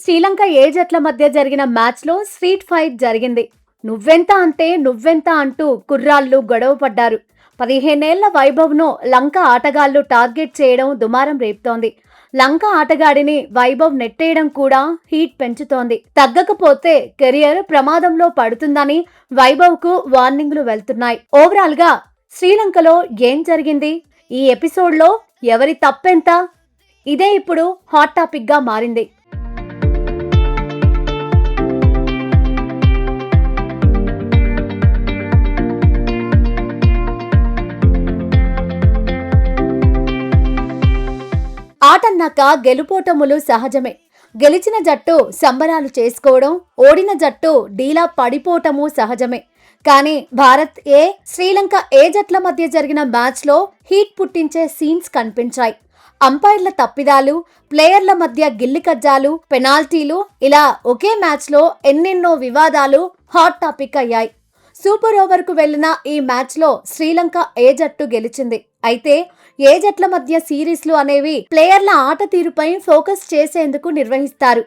శ్రీలంక ఏ జట్ల మధ్య జరిగిన మ్యాచ్లో స్ట్రీట్ ఫైట్ జరిగింది. నువ్వెంత అంటే నువ్వెంత అంటూ కుర్రాళ్ళు గొడవ పడ్డారు. 15 ఏళ్ల వైభవ్ను లంక ఆటగాళ్లు టార్గెట్ చేయడం దుమారం రేపుతోంది. లంక ఆటగాడిని వైభవ్ నెట్టేయడం కూడా హీట్ పెంచుతోంది. తగ్గకపోతే కెరియర్ ప్రమాదంలో పడుతుందని వైభవ్కు వార్నింగ్లు వెళ్తున్నాయి. ఓవరాల్ గా శ్రీలంకలో ఏం జరిగింది, ఈ ఎపిసోడ్లో ఎవరి తప్పెంత, ఇదే ఇప్పుడు హాట్ టాపిక్ గా మారింది. ఆటన్నాక గెలుపోటములు సహజమే. గెలిచిన జట్టు సంబరాలు చేసుకోవడం, ఓడిన జట్టు డీలా పడిపోవటము సహజమే. కానీ భారత్ శ్రీలంక ఏ జట్ల మధ్య జరిగిన మ్యాచ్లో హీట్ పుట్టించే సీన్స్ కనిపించాయి. అంపైర్ల తప్పిదాలు, ప్లేయర్ల మధ్య గిల్లి కజ్జాలు, పెనాల్టీలు, ఇలా ఒకే మ్యాచ్లో ఎన్నెన్నో వివాదాలు హాట్ టాపిక్ అయ్యాయి. సూపర్ ఓవర్కు వెళ్లిన ఈ మ్యాచ్లో శ్రీలంక ఏ జట్టు గెలిచింది. అయితే ఏ జట్ల మధ్య సిరీస్లు అనేవి ప్లేయర్ల ఆట తీరుపై ఫోకస్ చేసేందుకు నిర్వహిస్తారు.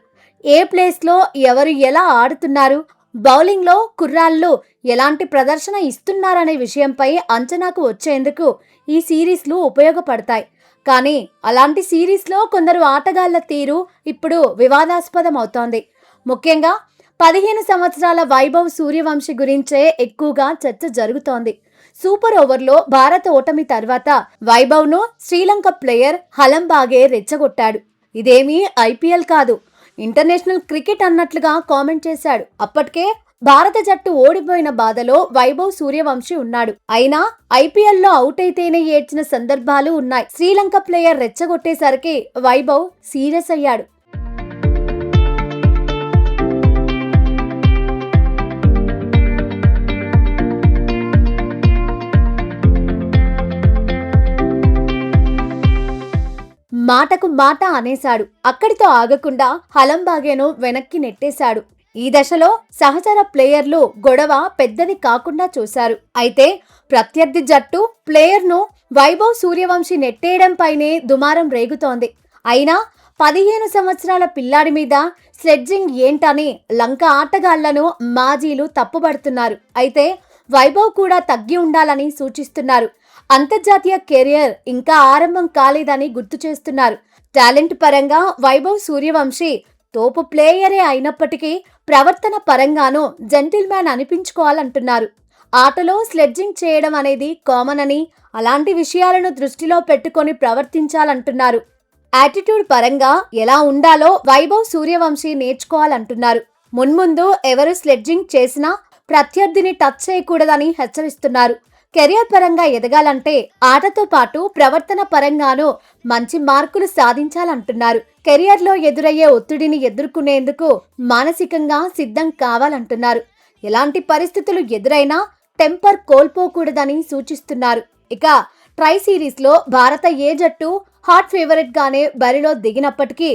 ఏ ప్లేస్లో ఎవరు ఎలా ఆడుతున్నారు, బౌలింగ్లో కుర్రాళ్ళు ఎలాంటి ప్రదర్శన ఇస్తున్నారనే విషయంపై అంచనాకు వచ్చేందుకు ఈ సిరీస్లు ఉపయోగపడతాయి. కానీ అలాంటి సిరీస్లో కొందరు ఆటగాళ్ల తీరు ఇప్పుడు వివాదాస్పదమవుతోంది. ముఖ్యంగా 15 సంవత్సరాల వైభవ్ సూర్యవంశి గురించే ఎక్కువగా చర్చ జరుగుతోంది. సూపర్ ఓవర్లో భారత ఓటమి తర్వాత వైభవ్ను శ్రీలంక ప్లేయర్ హలంబాగే రెచ్చగొట్టాడు. ఇదేమీ ఐపీఎల్ కాదు, ఇంటర్నేషనల్ క్రికెట్ అన్నట్లుగా కామెంట్ చేశాడు. అప్పటికే భారత జట్టు ఓడిపోయిన బాధలో వైభవ్ సూర్యవంశి ఉన్నాడు. అయినా ఐపీఎల్లో అవుట్ అయితేనే ఏడ్చిన సందర్భాలు ఉన్నాయి. శ్రీలంక ప్లేయర్ రెచ్చగొట్టేసరికి వైభవ్ సీరియస్ అయ్యాడు. మాటకు మాట అనేశాడు. అక్కడితో ఆగకుండా హలంబాగేను వెనక్కి నెట్టేశాడు. ఈ దశలో సహచర ప్లేయర్లు గొడవ పెద్దది కాకుండా చూశారు. అయితే ప్రత్యర్థి జట్టు ప్లేయర్ను వైభవ్ సూర్యవంశి నెట్టేయడంపైనే దుమారం రేగుతోంది. అయినా 15 సంవత్సరాల పిల్లాడి మీద స్లెడ్జింగ్ ఏంటని లంక ఆటగాళ్లను మాజీలు తప్పుబడుతున్నారు. అయితే వైభవ్ కూడా తగ్గి ఉండాలని సూచిస్తున్నారు. అంతర్జాతీయ కెరియర్ ఇంకా ఆరంభం కాలేదని గుర్తు చేస్తున్నారు. టాలెంట్ పరంగా వైభవ్ సూర్యవంశి తోపు ప్లేయరే అయినప్పటికీ ప్రవర్తన పరంగానూ జెంటిల్మ్యాన్ అనిపించుకోవాలంటున్నారు. ఆటలో స్లెడ్జింగ్ చేయడం అనేది కామన్ అని, అలాంటి విషయాలను దృష్టిలో పెట్టుకొని ప్రవర్తించాలంటున్నారు. యాటిట్యూడ్ పరంగా ఎలా ఉండాలో వైభవ్ సూర్యవంశి నేర్చుకోవాలంటున్నారు. మున్ముందు ఎవరు స్లెడ్జింగ్ చేసినా ప్రత్యర్థిని టచ్ చేయకూడదని హెచ్చరిస్తున్నారు. కెరియర్ పరంగా ఎదగాలంటే ఆటతో పాటు ప్రవర్తన పరంగానూ మంచి మార్కులు సాధించాలంటున్నారు. కెరియర్లో ఎదురయ్యే ఒత్తిడిని ఎదుర్కొనేందుకు మానసికంగా సిద్ధం కావాలంటున్నారు. ఎలాంటి పరిస్థితులు ఎదురైనా టెంపర్ కోల్పోకూడదని సూచిస్తున్నారు. ఇక ట్రై సిరీస్లో భారత ఏ జట్టు హాట్ ఫేవరెట్ గానే బరిలో దిగినప్పటికీ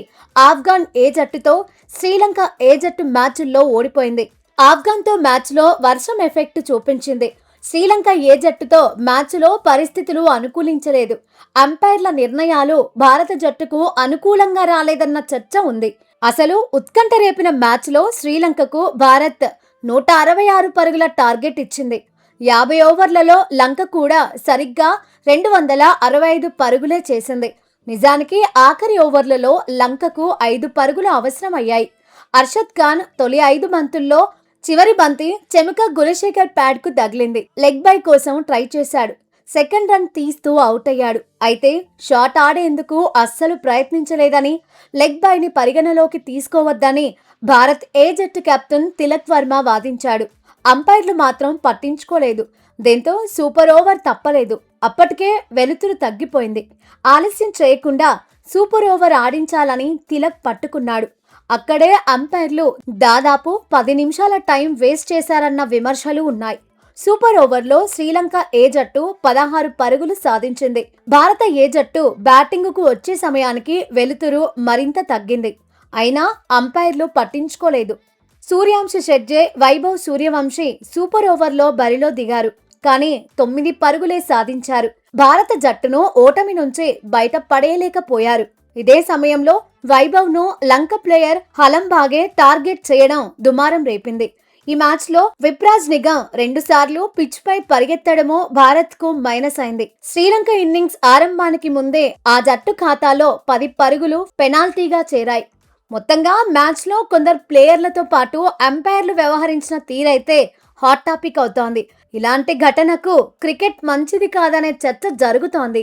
ఆఫ్ఘాన్ ఏ జట్టుతో శ్రీలంక ఏ జట్టు మ్యాచ్ల్లో ఓడిపోయింది. ఆఫ్ఘాన్తో మ్యాచ్లో వర్షం ఎఫెక్ట్ చూపించింది. శ్రీలంక ఏ జట్టుతో మ్యాచ్లో పరిస్థితులు అనుకూలించలేదు. అంపైర్ల నిర్ణయాలు భారత జట్టుకు అనుకూలంగా రాలేదన్న చర్చ ఉంది. అసలు ఉత్కంఠ రేపిన మ్యాచ్లో శ్రీలంకకు భారత్ 166 పరుగుల టార్గెట్ ఇచ్చింది. 50 ఓవర్లలో లంక కూడా సరిగ్గా 265 పరుగులే చేసింది. నిజానికి ఆఖరి ఓవర్లలో లంకకు 5 పరుగులు అవసరమయ్యాయి. అర్షద్ ఖాన్ తొలి 5 బంతుల్లో చివరి బంతి చెముక గులశేఖర్ ప్యాడ్ కు తగిలింది. లెగ్ బై కోసం ట్రై చేశాడు. సెకండ్ రన్ తీస్తూ అవుట్ అయ్యాడు. అయితే షాట్ ఆడేందుకు అస్సలు ప్రయత్నించలేదని, లెగ్ బైని పరిగణలోకి తీసుకోవద్దని భారత్ ఏ జట్టు కెప్టెన్ తిలక్ వర్మ వాదించాడు. అంపైర్లు మాత్రం పట్టించుకోలేదు. దీంతో సూపర్ ఓవర్ తప్పలేదు. అప్పటికే వెలుతురు తగ్గిపోయింది. ఆలస్యం చేయకుండా సూపర్ ఓవర్ ఆడించాలని తిలక్ పట్టుకున్నాడు. అక్కడే అంపైర్లు దాదాపు 10 నిమిషాల టైం వేస్ట్ చేశారన్న విమర్శలు ఉన్నాయి. సూపర్ ఓవర్లో శ్రీలంక ఏ జట్టు 16 పరుగులు సాధించింది. భారత ఏ జట్టు బ్యాటింగుకు వచ్చే సమయానికి వెలుతురు మరింత తగ్గింది. అయినా అంపైర్లు పట్టించుకోలేదు. సూర్యవంశి షెడ్జే వైభవ్ సూర్యవంశి సూపర్ ఓవర్లో బరిలో దిగారు. కానీ 9 పరుగులే సాధించారు. భారత జట్టును ఓటమి నుంచి బయట పడేయలేకపోయారు. ఇదే సమయంలో వైభవ్ ను లంక ప్లేయర్ హలంబాగే టార్గెట్ చేయడం దుమారం రేపింది. ఈ మ్యాచ్ లో విప్రాజ్ నిగమ్ 2 సార్లు పిచ్ పై పరిగెత్తడమో భారత్ కు మైనస్ అయింది. శ్రీలంక ఇన్నింగ్స్ ఆరంభానికి ముందే ఆ జట్టు ఖాతాలో 10 పరుగులు పెనాల్టీగా చేరాయి. మొత్తంగా మ్యాచ్ లో కొందరు ప్లేయర్లతో పాటు అంపైర్లు వ్యవహరించిన తీరైతే హాట్ టాపిక్ అవుతోంది. ఇలాంటి ఘటనకు క్రికెట్ మంచిది కాదనే చర్చ జరుగుతోంది.